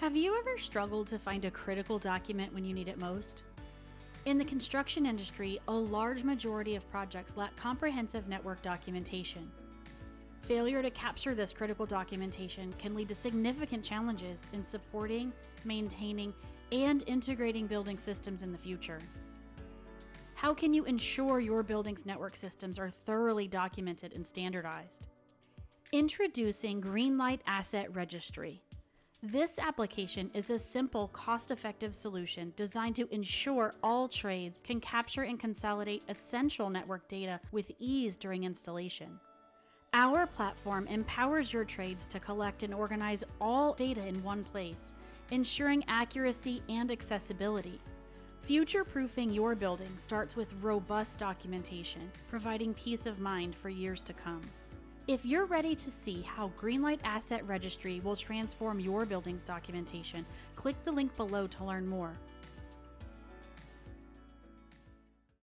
Have you ever struggled to find a critical document when you need it most? In the construction industry, a large majority of projects lack comprehensive network documentation. Failure to capture this critical documentation can lead to significant challenges in supporting, maintaining, and integrating building systems in the future. How can you ensure your building's network systems are thoroughly documented and standardized? Introducing GreenLight Asset Registry. This application is a simple, cost-effective solution designed to ensure all trades can capture and consolidate essential network data with ease during installation. Our platform empowers your trades to collect and organize all data in one place, ensuring accuracy and accessibility. Future-proofing your building starts with robust documentation, providing peace of mind for years to come. If you're ready to see how GreenLight Asset Registry will transform your building's documentation, click the link below to learn more.